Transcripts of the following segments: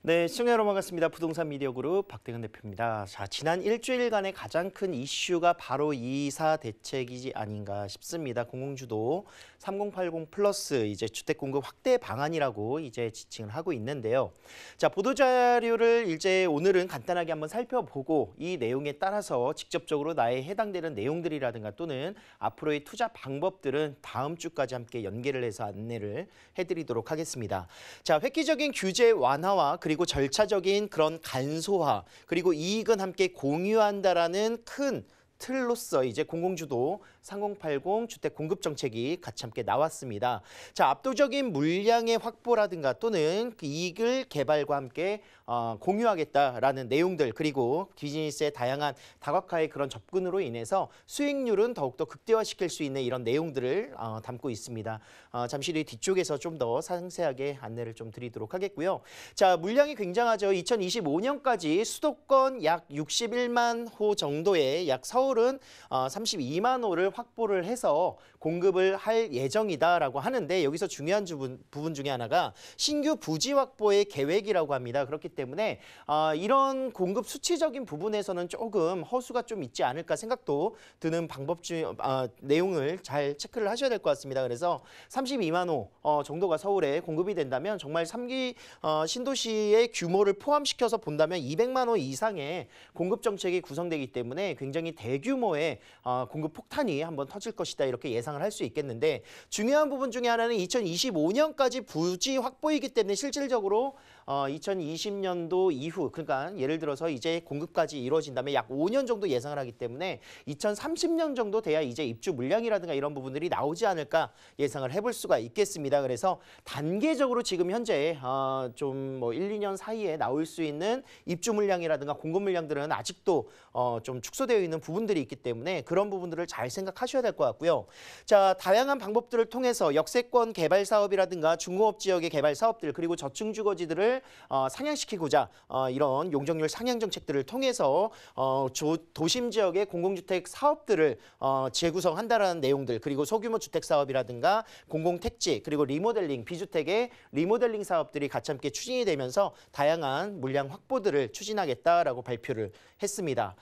네, 시청자 여러분 반갑습니다. 부동산 미디어 그룹 박대근 대표입니다. 자, 지난 일주일간의 가장 큰 이슈가 바로 이사 대책이지 아닌가 싶습니다. 공공주도 3080 플러스 이제 주택 공급 확대 방안이라고 이제 지칭을 하고 있는데요. 자, 보도 자료를 이제 오늘은 간단하게 한번 살펴보고 이 내용에 따라서 직접적으로 나에 해당되는 내용들이라든가 또는 앞으로의 투자 방법들은 다음 주까지 함께 연계를 해서 안내를 해드리도록 하겠습니다. 자, 획기적인 규제 완화와 그리고 절차적인 그런 간소화, 그리고 이익은 함께 공유한다라는 큰 틀로서 이제 공공주도 3080 주택 공급 정책이 같이 함께 나왔습니다. 자, 압도적인 물량의 확보라든가 또는 그 이익을 개발과 함께 공유하겠다라는 내용들, 그리고 비즈니스의 다양한 다각화의 그런 접근으로 인해서 수익률은 더욱더 극대화시킬 수 있는 이런 내용들을 담고 있습니다. 잠시 뒤 뒤쪽에서 좀 더 상세하게 안내를 좀 드리도록 하겠고요. 자, 물량이 굉장하죠. 2025년까지 수도권 약 61만 호 정도의 약 서울은 32만 호를 확보를 해서 공급을 할 예정이다라고 하는데, 여기서 중요한 부분 중에 하나가 신규 부지 확보의 계획이라고 합니다. 그렇기 때문에 이런 공급 수치적인 부분에서는 조금 허수가 좀 있지 않을까 생각도 드는 내용을 잘 체크를 하셔야 될 것 같습니다. 그래서 32만 호 정도가 서울에 공급이 된다면 정말 3기 신도시의 규모를 포함시켜서 본다면 200만 호 이상의 공급 정책이 구성되기 때문에 굉장히 대규모의 공급 폭탄이 한번 터질 것이다, 이렇게 예상을 할 수 있겠는데, 중요한 부분 중에 하나는 2025년까지 부지 확보이기 때문에 실질적으로 2020년도 이후, 그러니까 예를 들어서 이제 공급까지 이루어진다면 약 5년 정도 예상을 하기 때문에 2030년 정도 돼야 이제 입주 물량이라든가 이런 부분들이 나오지 않을까 예상을 해볼 수가 있겠습니다. 그래서 단계적으로 지금 현재 좀 뭐 1, 2년 사이에 나올 수 있는 입주 물량이라든가 공급 물량들은 아직도 좀 축소되어 있는 부분들이 있기 때문에 그런 부분들을 잘 생각하셔야 될 것 같고요. 자, 다양한 방법들을 통해서 역세권 개발 사업이라든가 중공업 지역의 개발 사업들, 그리고 저층 주거지들을 상향시키고자 이런 용적률 상향 정책들을 통해서 도심 지역의 공공주택 사업들을 재구성한다라는 내용들, 그리고 소규모 주택 사업이라든가 공공택지, 그리고 리모델링, 비주택의 리모델링 사업들이 같이 함께 추진이 되면서 다양한 물량 확보들을 추진하겠다라고 발표를 했습니다.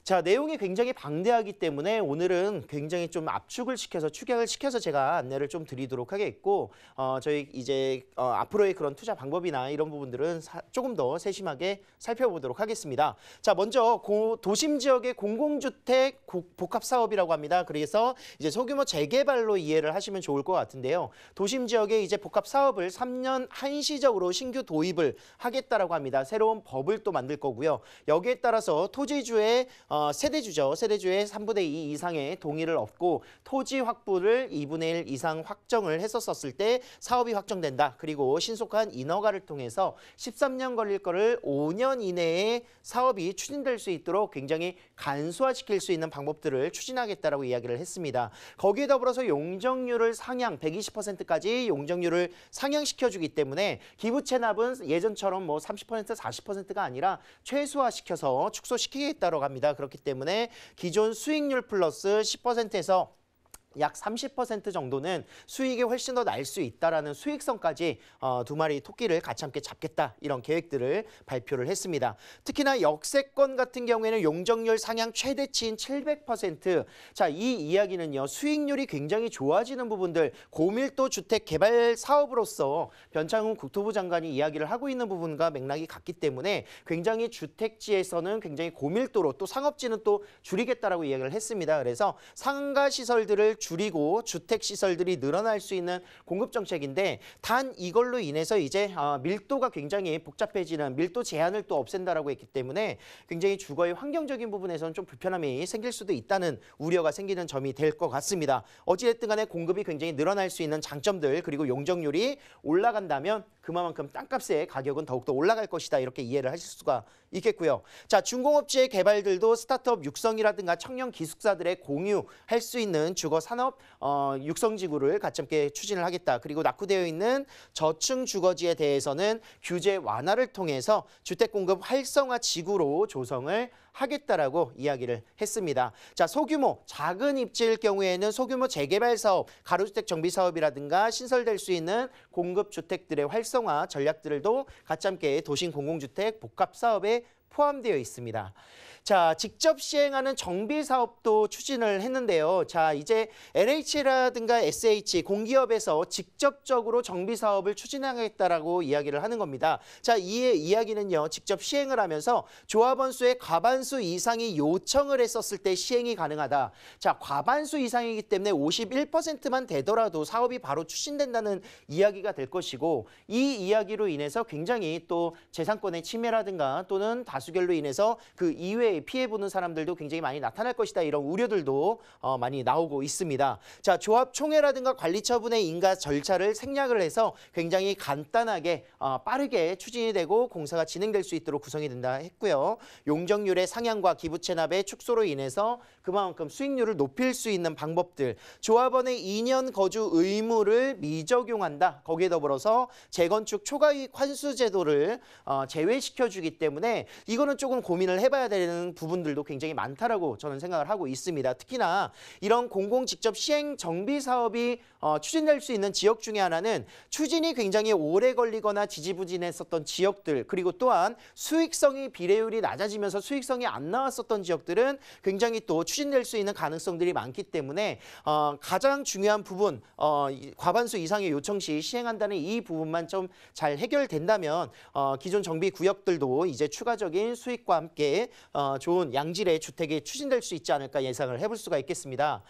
자, 내용이 굉장히 방대하기 때문에 오늘은 굉장히 좀 압축을 시켜서 축약을 시켜서 제가 안내를 좀 드리도록 하겠고, 저희 이제 앞으로의 그런 투자 방법이나 이런 부분들은 조금 더 세심하게 살펴보도록 하겠습니다. 자, 먼저 도심 지역의 공공주택 복합 사업이라고 합니다. 그래서 이제 소규모 재개발로 이해를 하시면 좋을 것 같은데요. 도심 지역에 이제 복합 사업을 3년 한시적으로 신규 도입을 하겠다라고 합니다. 새로운 법을 또 만들 거고요. 여기에 따라서 토지주의 세대주죠. 세대주의 3분의 2 이상의 동의를 얻고 토지 확보를 2분의 1 이상 확정을 했었을 때 사업이 확정된다. 그리고 신속한 인허가를 통해서 13년 걸릴 거를 5년 이내에 사업이 추진될 수 있도록 굉장히 간소화시킬 수 있는 방법들을 추진하겠다라고 이야기를 했습니다. 거기에 더불어서 용적률을 상향, 120%까지 용적률을 상향시켜주기 때문에 기부 체납은 예전처럼 뭐 30%, 40%가 아니라 최소화시켜서 축소시키겠다고 합니다. 그렇기 때문에 기존 수익률 플러스 10%에서 약 30% 정도는 수익이 훨씬 더 날 수 있다라는 수익성까지 두 마리 토끼를 같이 함께 잡겠다, 이런 계획들을 발표를 했습니다. 특히나 역세권 같은 경우에는 용적률 상향 최대치인 700%. 자, 이 이야기는요, 수익률이 굉장히 좋아지는 부분들, 고밀도 주택 개발 사업으로서 변창훈 국토부 장관이 이야기를 하고 있는 부분과 맥락이 같기 때문에 굉장히 주택지에서는 굉장히 고밀도로, 또 상업지는 또 줄이겠다라고 이야기를 했습니다. 그래서 상가 시설들을 줄이고 주택 시설들이 늘어날 수 있는 공급 정책인데, 단 이걸로 인해서 이제 밀도가 굉장히 복잡해지는, 밀도 제한을 또 없앤다라고 했기 때문에 굉장히 주거의 환경적인 부분에서는 좀 불편함이 생길 수도 있다는 우려가 생기는 점이 될 것 같습니다. 어찌됐든 간에 공급이 굉장히 늘어날 수 있는 장점들, 그리고 용적률이 올라간다면 그만큼 땅값의 가격은 더욱더 올라갈 것이다, 이렇게 이해를 하실 수가 있겠고요. 자, 중공업지의 개발들도 스타트업 육성이라든가 청년 기숙사들의 공유할 수 있는 주거 산업 육성지구를 같이 함께 추진을 하겠다. 그리고 낙후되어 있는 저층 주거지에 대해서는 규제 완화를 통해서 주택 공급 활성화 지구로 조성을 하겠다라고 이야기를 했습니다. 자, 소규모 작은 입지일 경우에는 소규모 재개발 사업, 가로주택 정비 사업이라든가 신설될 수 있는 공급 주택들의 활성화 전략들도 같이 함께 도심 공공주택 복합 사업에 포함되어 있습니다. 자, 직접 시행하는 정비 사업도 추진을 했는데요. 자, 이제 LH라든가 SH 공기업에서 직접적으로 정비 사업을 추진하겠다라고 이야기를 하는 겁니다. 자, 이 이야기는요. 직접 시행을 하면서 조합원 수의 과반수 이상이 요청을 했었을 때 시행이 가능하다. 자, 과반수 이상이기 때문에 51%만 되더라도 사업이 바로 추진된다는 이야기가 될 것이고, 이 이야기로 인해서 굉장히 또 재산권의 침해라든가 또는 다수결로 인해서 그 이외에 피해보는 사람들도 굉장히 많이 나타날 것이다. 이런 우려들도 많이 나오고 있습니다. 자, 조합 총회라든가 관리 처분의 인가 절차를 생략을 해서 굉장히 간단하게 빠르게 추진이 되고 공사가 진행될 수 있도록 구성이 된다 했고요. 용적률의 상향과 기부 체납의 축소로 인해서 그만큼 수익률을 높일 수 있는 방법들, 조합원의 2년 거주 의무를 미적용한다. 거기에 더불어서 재건축 초과이익 환수 제도를 제외시켜주기 때문에 이거는 조금 고민을 해봐야 되는 부분들도 굉장히 많다라고 저는 생각을 하고 있습니다. 특히나 이런 공공 직접 시행 정비 사업이 추진될 수 있는 지역 중에 하나는 추진이 굉장히 오래 걸리거나 지지부진했었던 지역들, 그리고 또한 수익성이 비례율이 낮아지면서 수익성이 안 나왔었던 지역들은 굉장히 또 추진될 수 있는 가능성들이 많기 때문에 가장 중요한 부분, 과반수 이상의 요청 시 시행한다는 이 부분만 좀 잘 해결된다면 기존 정비 구역들도 이제 추가적인 수익과 함께 좋은 양질의 주택이 추진될 수 있지 않을까 예상을 해볼 수가 있겠습니다.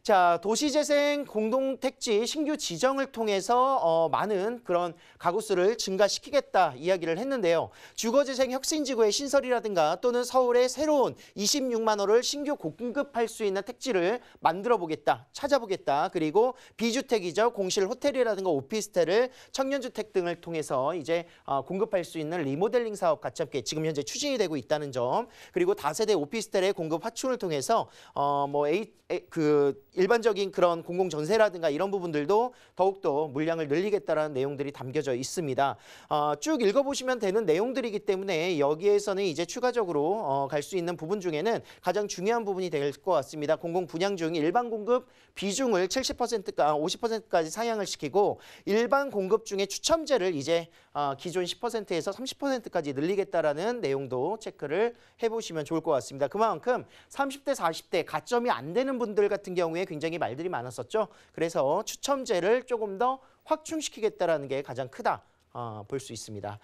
자, 도시재생 공동택지 신규 지정을 통해서 많은 그런 가구 수를 증가시키겠다 이야기를 했는데요. 주거재생 혁신지구의 신설이라든가 또는 서울에 새로운 26만 호를 신규 공급할 수 있는 택지를 만들어 보겠다, 찾아보겠다. 그리고 비주택이죠. 공실 호텔이라든가 오피스텔을 청년주택 등을 통해서 이제 공급할 수 있는 리모델링 사업 같이 함께 지금 현재 추진이 되고 있다는 점. 그리고 다세대 오피스텔의 공급 확충을 통해서 일반적인 그런 공공전세라든가 이런 부분들도 더욱더 물량을 늘리겠다는 내용들이 담겨져 있습니다. 쭉 읽어보시면 되는 내용들이기 때문에 여기에서는 이제 추가적으로 갈 수 있는 부분 중에는 가장 중요한 부분이 될 것 같습니다. 공공 분양 중 일반 공급 비중을 70%까 50%까지 상향을 시키고 일반 공급 중에 추첨제를 이제 기존 10%에서 30%까지 늘리겠다라는 내용도 체크를 해보시면 좋을 것 같습니다. 그만큼 30대, 40대 가점이 안 되는 분들 같은 경우에 굉장히 말들이 많았었죠. 그래서 추첨제를 조금 더 확충시키겠다라는 게 가장 크다 볼 수 있습니다.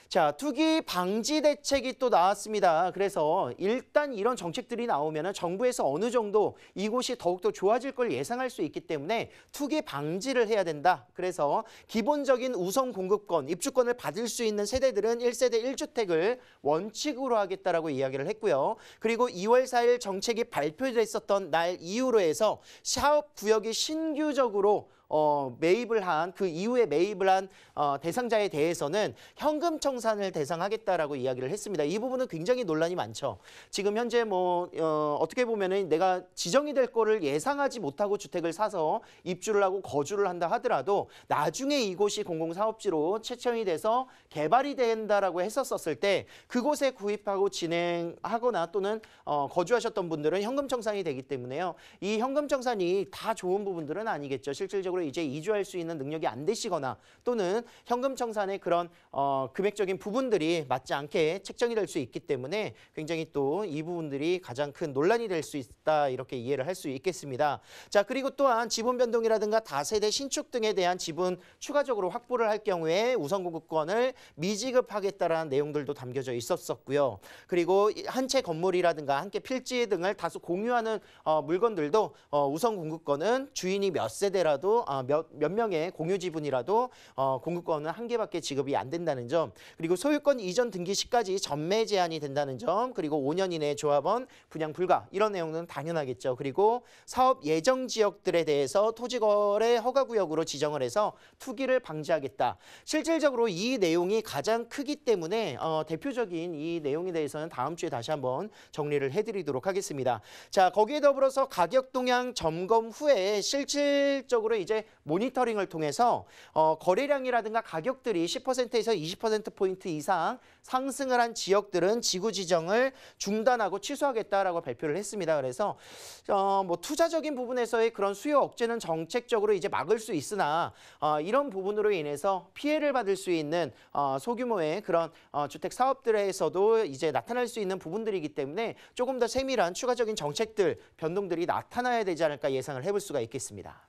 자, 투기 방지 대책이 또 나왔습니다. 그래서 일단 이런 정책들이 나오면 정부에서 어느 정도 이곳이 더욱더 좋아질 걸 예상할 수 있기 때문에 투기 방지를 해야 된다. 그래서 기본적인 우선 공급권, 입주권을 받을 수 있는 세대들은 1세대 1주택을 원칙으로 하겠다라고 이야기를 했고요. 그리고 2월 4일 정책이 발표됐었던 날 이후로 해서 사업구역이 신규적으로 매입을 한 그 이후에 매입을 한 대상자에 대해서는 현금 청산을 대상하겠다라고 이야기를 했습니다. 이 부분은 굉장히 논란이 많죠. 지금 현재 어떻게 보면은 내가 지정이 될 거를 예상하지 못하고 주택을 사서 입주를 하고 거주를 한다 하더라도 나중에 이곳이 공공사업지로 채청이 돼서 개발이 된다라고 했었을 때 그곳에 구입하고 진행하거나 또는 거주하셨던 분들은 현금 청산이 되기 때문에요. 이 현금 청산이 다 좋은 부분들은 아니겠죠. 실질적으로 이제 이주할 수 있는 능력이 안 되시거나 또는 현금 청산의 그런 금액적인 부분들이 맞지 않게 책정이 될 수 있기 때문에 굉장히 또 이 부분들이 가장 큰 논란이 될 수 있다 이렇게 이해를 할 수 있겠습니다. 자, 그리고 또한 지분 변동이라든가 다세대 신축 등에 대한 지분 추가적으로 확보를 할 경우에 우선 공급권을 미지급하겠다라는 내용들도 담겨져 있었고요. 그리고 한 채 건물이라든가 함께 필지 등을 다수 공유하는 물건들도 우선 공급권은 주인이 몇 세대라도 몇 명의 공유 지분이라도 공급권은 한 개밖에 지급이 안 된다는 점, 그리고 소유권 이전 등기 시까지 전매 제한이 된다는 점, 그리고 5년 이내에 조합원 분양 불가, 이런 내용은 당연하겠죠. 그리고 사업 예정 지역들에 대해서 토지거래 허가구역으로 지정을 해서 투기를 방지하겠다. 실질적으로 이 내용이 가장 크기 때문에 대표적인 이 내용에 대해서는 다음 주에 다시 한번 정리를 해드리도록 하겠습니다. 자, 거기에 더불어서 가격 동향 점검 후에 실질적으로 이제 모니터링을 통해서 거래량이라든가 가격들이 10%에서 20%포인트 이상 상승을 한 지역들은 지구 지정을 중단하고 취소하겠다라고 발표를 했습니다. 그래서 뭐 투자적인 부분에서의 그런 수요 억제는 정책적으로 이제 막을 수 있으나 이런 부분으로 인해서 피해를 받을 수 있는 소규모의 그런 주택 사업들에서도 이제 나타날 수 있는 부분들이기 때문에 조금 더 세밀한 추가적인 정책들, 변동들이 나타나야 되지 않을까 예상을 해볼 수가 있겠습니다.